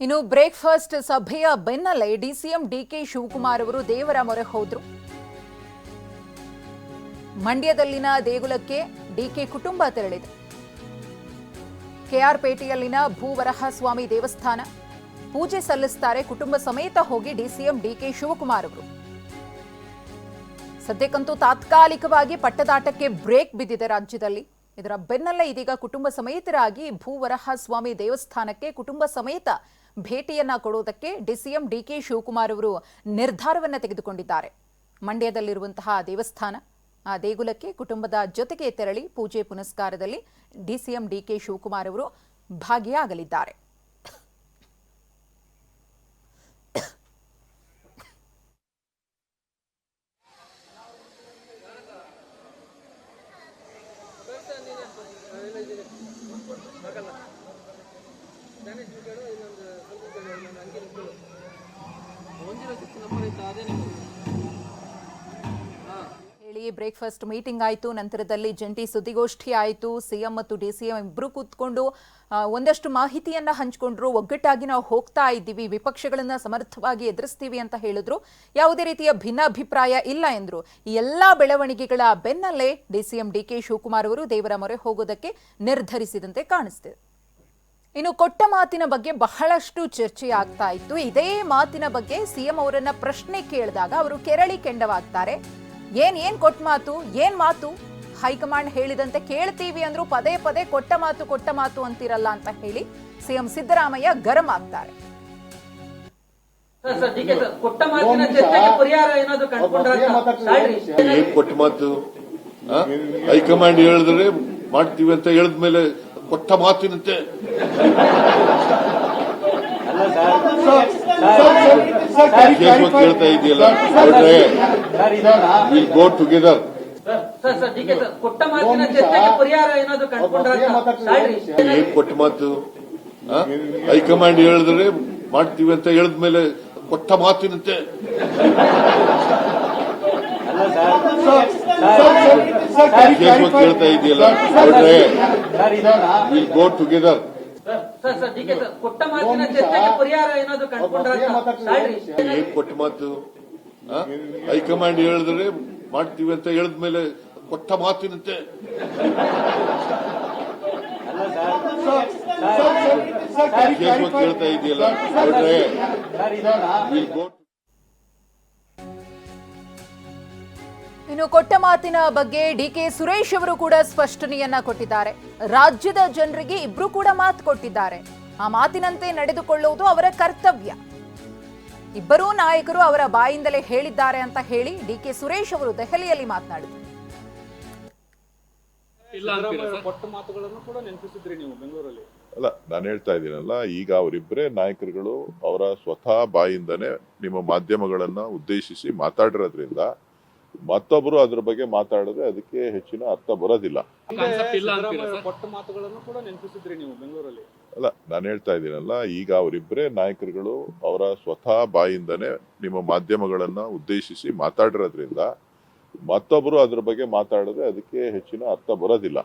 ಇನ್ನು ಬ್ರೇಕ್ಫಾಸ್ಟ್ ಸಭೆಯ ಬೆನ್ನಲ್ಲೇ ಡಿಸಿಎಂ ಡಿಕೆ ಶಿವಕುಮಾರ್ ಅವರು ದೇವರ ಮೊರೆ ಹೋದ್ರು. ಮಂಡ್ಯದಲ್ಲಿನ ದೇಗುಲಕ್ಕೆ ಡಿಕೆ ಕುಟುಂಬ ತೆರಳಿದೆ. ಕೆಆರ್ಪೇಟೆಯಲ್ಲಿನ ಭೂವರಹಸ್ವಾಮಿ ದೇವಸ್ಥಾನ ಪೂಜೆ ಸಲ್ಲಿಸುತ್ತಾರೆ. ಕುಟುಂಬ ಸಮೇತ ಹೋಗಿ ಡಿಸಿಎಂ ಡಿಕೆ ಶಿವಕುಮಾರ್ ಅವರು. ಸದ್ಯಕ್ಕಂತೂ ತಾತ್ಕಾಲಿಕವಾಗಿ ಪಟ್ಟದಾಟಕ್ಕೆ ಬ್ರೇಕ್ ಬಿದ್ದಿದೆ ರಾಜ್ಯದಲ್ಲಿ. ಇದರ ಬೆನ್ನಲ್ಲೇ ಇದೀಗ ಕುಟುಂಬ ಸಮೇತರಾಗಿ ಭೂವರಹಸ್ವಾಮಿ ದೇವಸ್ಥಾನಕ್ಕೆ ಕುಟುಂಬ ಸಮೇತ ಭೇಟಿಯನ್ನ ಕೊಡುವುದಕ್ಕೆ ಡಿಸಿಎಂ ಡಿಕೆ ಶಿವಕುಮಾರ್ ಅವರು ನಿರ್ಧಾರವನ್ನ ತೆಗೆದುಕೊಂಡಿದ್ದಾರೆ. ಮಂಡ್ಯದಲ್ಲಿರುವಂತಹ ದೇವಸ್ಥಾನ ಆ ದೇಗುಲಕ್ಕೆ ಕುಟುಂಬದ ಜೊತೆಗೆ ತೆರಳಿ ಪೂಜೆ ಪುನಸ್ಕಾರದಲ್ಲಿ ಡಿಸಿಎಂ ಡಿಕೆ ಶಿವಕುಮಾರ್ ಅವರು ಭಾಗಿಯಾಗಲಿದ್ದಾರೆ. ಬ್ರೇಕ್ಫಾಸ್ಟ್ ಮೀಟಿಂಗ್ ಆಯಿತು. ನಂತರದಲ್ಲಿ ಜಂಟಿ ಸುದ್ದಿಗೋಷ್ಠಿ ಆಯಿತು. ಸಿಎಂ ಮತ್ತು ಡಿಸಿಎಂ ಇಬ್ಬರು ಕೂತ್ಕೊಂಡು ಒಂದಷ್ಟು ಮಾಹಿತಿಯನ್ನ ಹಂಚಿಕೊಂಡ್ರು. ಒಗ್ಗಟ್ಟಾಗಿ ನಾವು ಹೋಗ್ತಾ ಇದ್ದೀವಿ, ವಿಪಕ್ಷಗಳನ್ನ ಸಮರ್ಥವಾಗಿ ಎದುರಿಸ್ತೀವಿ ಅಂತ ಹೇಳಿದ್ರು. ಯಾವುದೇ ರೀತಿಯ ಭಿನ್ನಾಭಿಪ್ರಾಯ ಇಲ್ಲ ಎಂದ್ರು. ಈ ಎಲ್ಲಾ ಬೆಳವಣಿಗೆಗಳ ಬೆನ್ನಲ್ಲೇ ಡಿಸಿಎಂ ಡಿಕೆ ಶಿವಕುಮಾರ್ ಅವರು ದೇವರ ಮೊರೆ ಹೋಗೋದಕ್ಕೆ ನಿರ್ಧರಿಸಿದಂತೆ ಕಾಣಿಸ್ತಿದೆ. ಇನ್ನು ಕೊಟ್ಟ ಮಾತಿನ ಬಗ್ಗೆ ಬಹಳಷ್ಟು ಚರ್ಚೆ ಆಗ್ತಾ ಇತ್ತು. ಇದೇ ಮಾತಿನ ಬಗ್ಗೆ ಸಿಎಂ ಅವರನ್ನ ಪ್ರಶ್ನೆ ಕೇಳಿದಾಗ ಅವರು ಕೆರಳಿ ಕೆಂಡವಾಗ್ತಾರೆ. ಏನ್ ಕೊಟ್ಟ ಮಾತು, ಏನ್ ಮಾತು, ಹೈಕಮಾಂಡ್ ಹೇಳಿದಂತೆ ಕೇಳ್ತೀವಿ ಅಂದ್ರು ಪದೇ ಪದೇ ಕೊಟ್ಟ ಮಾತು ಅಂತಿರಲ್ಲ ಅಂತ ಹೇಳಿ ಸಿಎಂ ಸಿದ್ದರಾಮಯ್ಯ ಗರಂ ಆಗ್ತಾರೆ. ಕೊಟ್ಟ ಮಾತು ಹೈಕಮಾಂಡ್ ಹೇಳಿದ್ರೆ ಮಾಡ್ತೀವಿ ಅಂತ ಹೇಳಿದ್ಮೇಲೆ ಕೊಟ್ಟ ಮಾತಿನಂತೆ ಕೇಳ್ತಾ ಇದೆಯಲ್ಲ, ವಿಲ್ ಗೋ ಟುಗೆದರ್. ಕೊಟ್ಟ ಮಾತು ಹೈಕಮಾಂಡ್ ಹೇಳಿದ್ರೆ ಮಾಡ್ತೀವಿ ಅಂತ ಹೇಳಿದ್ಮೇಲೆ ಕೊಟ್ಟ ಮಾತಿನಂತೆ ಕೇಳ್ತಾ ಇದೆಯಲ್ಲ, ವಿಲ್ ಗೋ ಟುಗೆದರ್. ಕೊಟ್ಟ ಮಾತು ಹೈಕಮಾಂಡ್ ಹೇಳಿದ್ರೆ ಮಾಡ್ತೀವಿ ಅಂತ ಹೇಳಿದ್ಮೇಲೆ ಕೊಟ್ಟ ಮಾತಿನಂತೆ ಕೇಳ್ತಾ ಇದೆಯಲ್ಲ, ವಿಲ್ ಗೋ. ಇನ್ನು ಕೊಟ್ಟ ಮಾತಿನ ಬಗ್ಗೆ ಡಿಕೆ ಸುರೇಶ್ ಅವರು ಕೂಡ ಸ್ಪಷ್ಟನೆಯನ್ನ ಕೊಟ್ಟಿದ್ದಾರೆ. ರಾಜ್ಯದ ಜನರಿಗೆ ಇಬ್ರು ಕೂಡ ಮಾತು ಕೊಟ್ಟಿದ್ದಾರೆ. ಆ ಮಾತಿನಂತೆ ನಡೆದುಕೊಳ್ಳುವುದು ಅವರ ಕರ್ತವ್ಯ. ಇಬ್ಬರೂ ನಾಯಕರು ಅವರ ಬಾಯಿಂದಲೇ ಹೇಳಿದ್ದಾರೆ ಅಂತ ಹೇಳಿ ಡಿಕೆ ಸುರೇಶ್ ಅವರು ದೆಹಲಿಯಲ್ಲಿ ಮಾತನಾಡಿದರು. ಅಲ್ಲ, ನಾನು ಹೇಳ್ತಾ ಇದ್ದೀನಲ್ಲ, ಈಗ ಅವರಿಬ್ಬರೇ ನಾಯಕರುಗಳು ಅವರ ಸ್ವತಃ ಬಾಯಿಂದನೇ ನಿಮ್ಮ ಮಾಧ್ಯಮಗಳನ್ನ ಉದ್ದೇಶಿಸಿ ಮಾತಾಡಿರೋದ್ರಿಂದ ಮತ್ತೊಬ್ಬರು ಅದ್ರ ಬಗ್ಗೆ ಮಾತಾಡಿದ್ರೆ ಅದಕ್ಕೆ ಹೆಚ್ಚಿನ ಅರ್ಥ ಬರೋದಿಲ್ಲ. ಅಲ್ಲ, ನಾನು ಹೇಳ್ತಾ ಇದ್ದೀನಲ್ಲ, ಈಗ ಅವರಿಬ್ಬರೇ ನಾಯಕರುಗಳು ಅವರ ಸ್ವತಃ ಬಾಯಿಂದನೇ ನಿಮ್ಮ ಮಾಧ್ಯಮಗಳನ್ನ ಉದ್ದೇಶಿಸಿ ಮಾತಾಡಿರೋದ್ರಿಂದ ಮತ್ತೊಬ್ಬರು ಅದ್ರ ಬಗ್ಗೆ ಮಾತಾಡಿದ್ರೆ ಅದಕ್ಕೆ ಹೆಚ್ಚಿನ ಅರ್ಥ ಬರೋದಿಲ್ಲ.